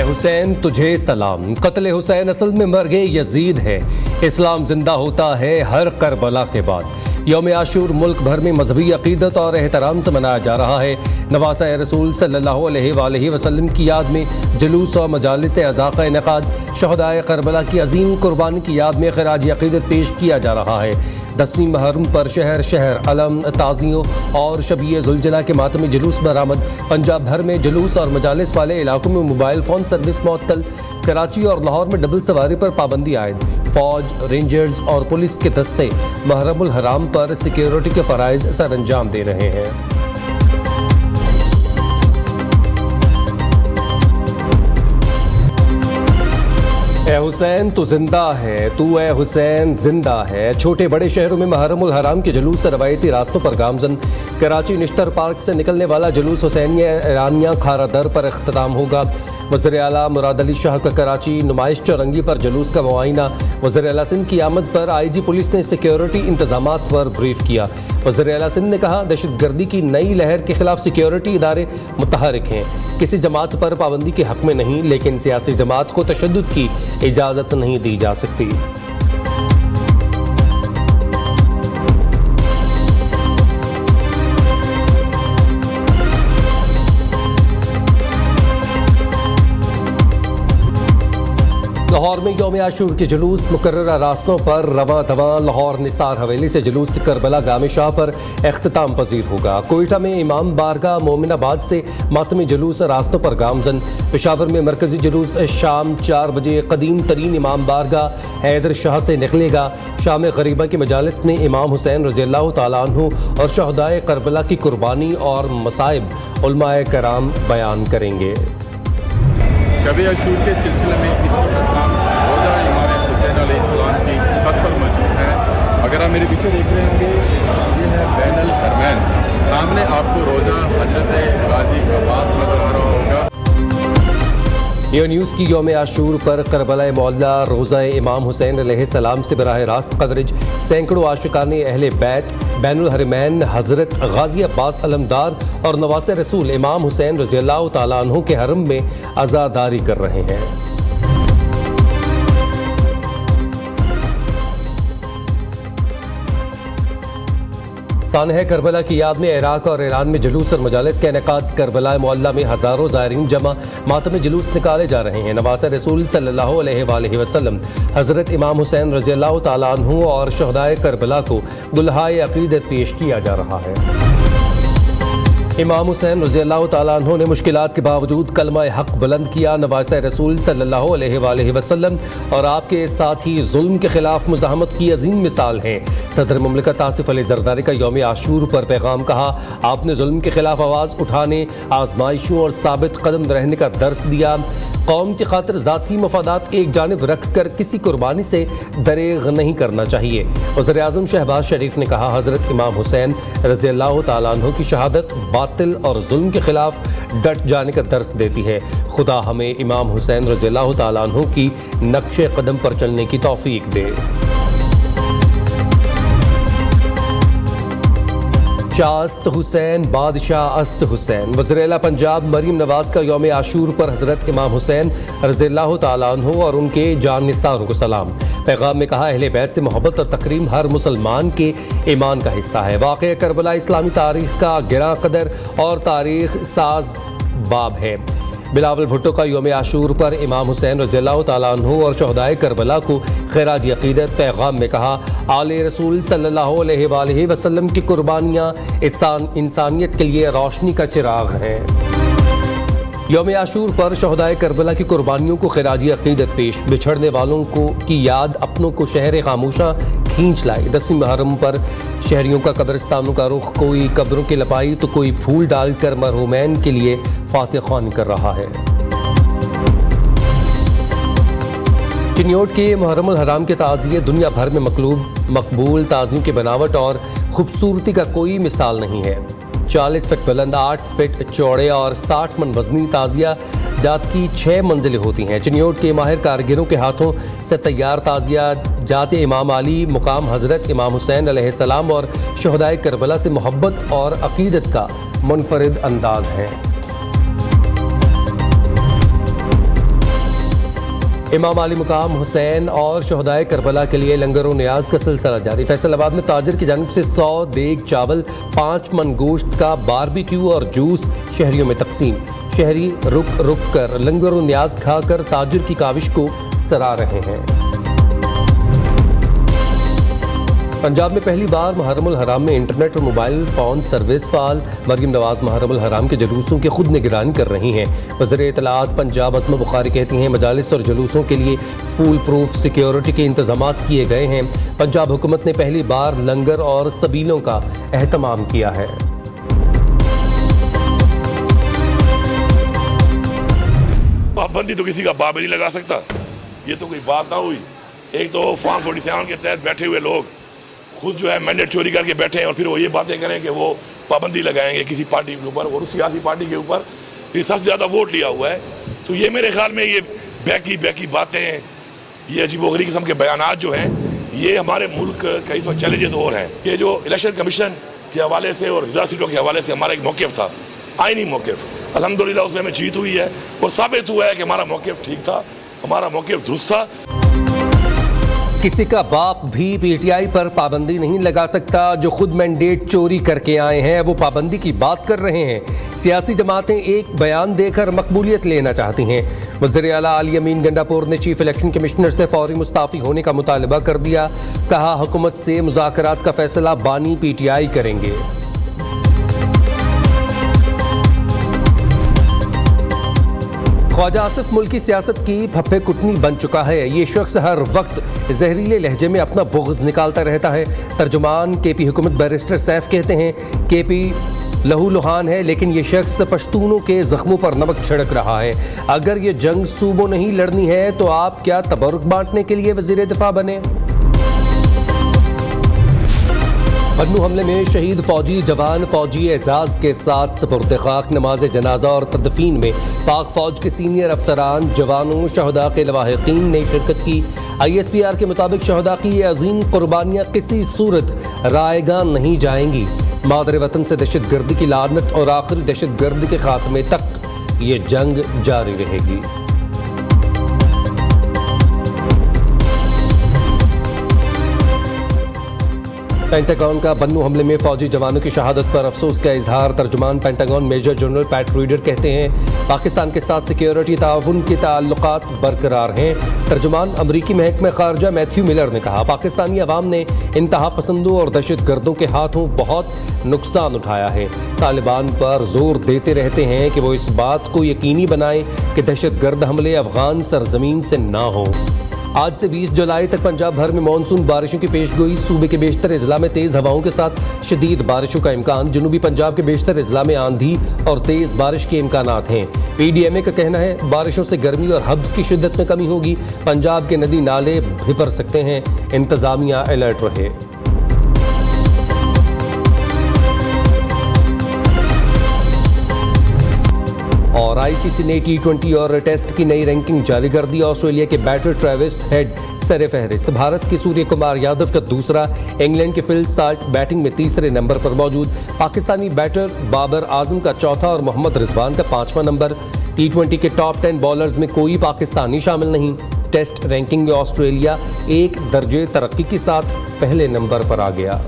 हुसैन तुझे सलाम। कत्ल हुसैन असल में मर्गे यजीद है, इस्लाम जिंदा होता है हर करबला के बाद। यौम आशूर मुल्क भर में मजहबी अकीदत और एहतराम से मनाया जा रहा है। नवासा रसूल सल्लल्लाहु अलैहि वसल्लम की याद में जुलूस और मजालिस अज़ा का इनेकाद, शहदाए करबला की अजीम कुर्बानी की याद में खराज अकीदत पेश किया जा रहा है। 10वीं मुहर्रम पर शहर शहर अलम, ताज़ियों और शबीए जुलजना के मातमी जुलूस बरामद। पंजाब भर में जुलूस और मजालिस वाले इलाकों में मोबाइल फ़ोन सर्विस मुअत्तल। कराची और लाहौर में डबल सवारी पर पाबंदी आयद। फौज, रेंजर्स और पुलिस के दस्ते मुहर्रमुल हराम पर सिक्योरिटी के फ़राइज़ सर अंजाम दे रहे हैं। ए हुसैन तू जिंदा है, तू ए हुसैन जिंदा है। छोटे बड़े शहरों में मुहर्रमुल हराम के जुलूस से रवायती रास्तों पर गामजन। कराची निश्तर पार्क से निकलने वाला जुलूस हुसैनिया ईरानिया खारा दर पर इख्तिताम होगा। वज़ीर आला मुराद अली शाह का कराची नुमाइश चौरंगी पर जुलूस का मुआयना। वज़ीर आला सिंध की आमद पर IG पुलिस ने सिक्योरिटी इंतजामात पर ब्रीफ किया। वज़ीर आला सिंध ने कहा, दहशतगर्दी की नई लहर के खिलाफ सिक्योरिटी इदारे मुतहरिक हैं। किसी जमात पर पाबंदी के हक में नहीं, लेकिन सियासी जमात को तशद्दुद की इजाज़त नहीं दी जा सकती। लाहौर में यौम आशूर के जुलूस मुकर्ररा रास्तों पर रवां दवां। लाहौर निसार हवेली से जुलूस करबला गामे शाह पर इख्तिताम पजीर होगा। कोयटा में इमाम बारगाह मोमिनाबाद से मातमी जुलूस रास्तों पर गामजन। पेशावर में मरकजी जुलूस शाम 4 बजे कदीम तरीन इमाम बारगाह हैदर शाह से निकलेगा। शाम गरीबा की मजालिस में इमाम हुसैन रज़ियल्लाहु ताला अन्हु और शहदाए करबला की कुर्बानी और मसाइब उलमाए कराम बयान करेंगे। शब आशूर के सिलसिले में इस वक्त हम रोज़ा इमाम हुसैन अलैहिस्सलाम की छत पर मौजूद हैं। अगर आप मेरे पीछे देख रहे होंगे, ये है बैनुल हरमैन। सामने आपको रोज़ा हजरत गाजी अब्बास नजर आ रहा होगा। ये न्यूज़ की यौम आशूर पर करबला मौला रोज़ा इमाम हुसैन अलैहिस्सलाम से बराह रास्त कवरेज। सैकड़ों आशिकाने अहले बैत बैनुल हरमैन हज़रत गाजी अब्बास अलमदार और नवासे रसूल इमाम हुसैन रज़ियल्लाहु ताला अन्हु के हरम में अज़ादारी कर रहे हैं। सानह करबला की याद में इराक और ईरान में जुलूस और मजालिस का इनेकाद। करबला मोहल्ला में हज़ारों ज़ायरीन जमा, मातमी जुलूस निकाले जा रहे हैं। नवासे रसूल सल्लल्लाहु अलैहि वसल्लम हज़रत इमाम हुसैन रज़ियल्लाहु ताला अन्हु और शहदाए करबला को दुल्हाए अक़ीदत पेश किया जा रहा है। इमाम हुसैन रज़ियल्लाहु ताला अन्हु ने मुश्किलात के बावजूद कलमा हक बुलंद किया। नवासे रसूल सल्लल्लाहु अलैहि वसल्लम और आपके साथी जुल्म के खिलाफ मुज़ाहमत की अजीम मिसाल हैं। सदर मुमलिकत आसिफ अली ज़रदारी का यौम आशूर पर पैगाम कहा, आपने जुल्म के खिलाफ आवाज़ उठाने, आजमाइशों और साबित कदम रहने का दर्स दिया। कौम की खातिर ज़ाती मफादात एक जानिब रख कर किसी कुर्बानी से दरेग नहीं करना चाहिए। वज़ीर आज़म शहबाज शरीफ ने कहा, हज़रत इमाम हुसैन रज़ियल्लाहु ताला अन्हु की शहादत बातिल और जुल्म के खिलाफ डट जाने का दर्स देती है। खुदा हमें इमाम हुसैन रज़ियल्लाहु ताला अन्हु की नक्शे कदम पर चलने की तौफीक दे। शास्त हुसैन बादशाह अस्त हुसैन। वज़ीर आला पंजाब मरीम नवाज का यौम आशूर पर हज़रत इमाम हुसैन रज़ियल्लाहु ताला अन्हु और उनके जानिसारों को सलाम। पैगाम में कहा, अहले बैत से मोहब्बत और तकरीम हर मुसलमान के ईमान का हिस्सा है। वाक़या करबला इस्लामी तारीख़ का गिरा कदर और तारीख़ साज बाब है। बिलावल भुट्टो का यौम आशूर पर इमाम हुसैन रज़ियल्लाहु ताला अन्हु और शहदाए करबला को खिराज अक़ीदत। पैगाम में कहा, आले रसूल सल्लल्लाहु अलैहि वसल्लम की कुर्बानियाँ इंसानियत के लिए रोशनी का चिराग हैं। यौम आशूर पर शहदाए करबला की कुर्बानियों को खिराज अक़ीदत पेश। बिछड़ने वालों को की याद अपनों को शहर खामोशा खींच लाई। 10वीं मुहर्रम पर शहरियों का कब्रिस्तानों का रुख, कोई कब्रों की लपाई तो कोई फूल डालकर मरहूमैन के लिए फातिह ख्वानी कर रहा है। चिन्योट के मुहर्रमुल हराम के ताज़िये दुनिया भर में मकबूल। ताज़ियों की बनावट और खूबसूरती का कोई मिसाल नहीं है। 40 फीट बुलंद, 8 फीट चौड़े और 60 मन वजनी ताज़िया जात की 6 मंजिलें होती हैं। चिन्योट के माहिर कारीगरों के हाथों से तैयार ताज़िया जात इमाम अली मुकाम हज़रत इमाम हुसैन अलैहिस्सलाम और शहदाए करबला से मोहब्बत और अक़ीदत का मुनफरिद अंदाज है। इमाम अली मुकाम हुसैन और शहदाए करबला के लिए लंगर और न्याज का सिलसिला जारी। फैसलाबाद में ताजिर की जानिब से 100 देग चावल, 5 मन गोश्त का बारबेक्यू और जूस शहरियों में तकसीम। शहरी रुक रुक कर लंगर और न्याज खाकर ताजिर की काविश को सराह रहे हैं। पंजाब में पहली बार मुहर्रमुल हराम में इंटरनेट और मोबाइल फ़ोन सर्विस फाल। मरीम नवाज मुहर्रमुल हराम के जुलूसों की खुद निगरानी कर रही हैं। वज़ीर इत्तलाआत पंजाब अस्मा बुखारी कहती हैं मजालिस और जुलूसों के लिए फूल प्रूफ सिक्योरिटी के इंतजाम किए गए हैं। पंजाब हुकूमत ने पहली बार लंगर और सबीलों का एहतमाम किया है। पाबंदी तो किसी का बाप नहीं लगा सकता, ये तो कोई बात ना हुई। एक तो फॉर्म 47 के तहत बैठे हुए लोग खुद जो है मैंडेट चोरी करके बैठे हैं और फिर वो ये बातें करें कि वो पाबंदी लगाएंगे किसी पार्टी के ऊपर और उस सियासी पार्टी के ऊपर ये सबसे ज़्यादा वोट लिया हुआ है। तो ये मेरे ख्याल में ये बैकी बातें हैं, ये अजीबोगरीब किस्म के बयानात जो हैं, ये हमारे मुल्क का इस वक्त चैलेंजेस और हैं। ये जो इलेक्शन कमीशन के हवाले से और रिजर्व सीटों के हवाले से हमारा एक मौक़िफ़ था, आइनी मौक़िफ़, अल्हम्दुलिल्लाह उसमें हमें जीत हुई है और साबित हुआ है कि हमारा मौक़िफ़ ठीक था, हमारा मौक़िफ़ दुरुस्त था। किसी का बाप भी पीटीआई पर पाबंदी नहीं लगा सकता। जो खुद मैंडेट चोरी करके आए हैं वो पाबंदी की बात कर रहे हैं। सियासी जमातें एक बयान देकर मकबूलियत लेना चाहती हैं। वज़ीर आला अली अमीन गंडापुर ने चीफ इलेक्शन कमिश्नर से फौरी मुस्ताफ़ी होने का मुतालबा कर दिया। कहा हुकूमत से मुज़ाकरात का फैसला बानी पीटीआई करेंगे। ख्वाजा आसिफ मुल्की सियासत की फप्पे कुटनी बन चुका है। ये शख्स हर वक्त जहरीले लहजे में अपना बुग़्ज़ निकालता रहता है। तर्जुमान केपी हुकूमत बैरिस्टर सैफ कहते हैं केपी लहू लुहान है, लेकिन ये शख्स पश्तूनों के ज़ख्मों पर नमक छिड़क रहा है। अगर ये जंग सूबों नहीं लड़नी है तो आप क्या तबर्रुक बांटने के लिए वज़ीर दिफा बने? पन्नू हमले में शहीद फौजी जवान फौजी एजाज के साथ सुपुर्द खाक नमाज जनाजा और तदफीन में पाक फौज के सीनियर अफसरान, जवानों, शहदा के लवाहिकीन ने शिरकत की। ISPR के मुताबिक शहदा की ये अजीम कुर्बानियाँ किसी सूरत रायगा नहीं जाएंगी। मादर वतन से दहशत गर्दी की लानत और आखिरी दहशत गर्दी के खात्मे तक ये जंग जारी रहेगी। पेंटागन का बन्नू हमले में फौजी जवानों की शहादत पर अफसोस का इजहार। तर्जुमान Pentagon major general Pat Ryder कहते हैं पाकिस्तान के साथ सिक्योरिटी ताउन के ताल्लुकात बरकरार हैं। तर्जुमान अमरीकी महकमा खारजा मैथ्यू मिलर ने कहा पाकिस्तानी अवाम ने इंतहा पसंदों और दहशत गर्दों के हाथों बहुत नुकसान उठाया है। तालिबान पर जोर देते रहते हैं कि वो इस बात को यकीनी बनाएं कि दहशत गर्द हमले अफगान सरजमीन से ना हो। आज से 20 जुलाई तक पंजाब भर में मानसून बारिशों की पेशगोई। सूबे के बेशतर अजला में तेज़ हवाओं के साथ शदीद बारिशों का इम्कान। जनूबी पंजाब के बेशतर अजला में आंधी और तेज़ बारिश के इम्कानात हैं। PDMA का कहना है बारिशों से गर्मी और हब्स की शिद्दत में कमी होगी। पंजाब के नदी नाले भिपर सकते हैं। इंतजामिया अलर्ट रहे। और ICC ने T20 और टेस्ट की नई रैंकिंग जारी कर दी। ऑस्ट्रेलिया के बैटर ट्रेविस हेड सर फहरिस्त, भारत के सूर्य कुमार यादव का दूसरा, इंग्लैंड के फिल साल्ट बैटिंग में तीसरे नंबर पर मौजूद। पाकिस्तानी बैटर बाबर आजम का चौथा और मोहम्मद रिजवान का 5वां नंबर। T20 के टॉप 10 बॉलर्स में कोई पाकिस्तानी शामिल नहीं। टेस्ट रैंकिंग में ऑस्ट्रेलिया 1 दर्जे तरक्की के साथ पहले नंबर पर आ गया।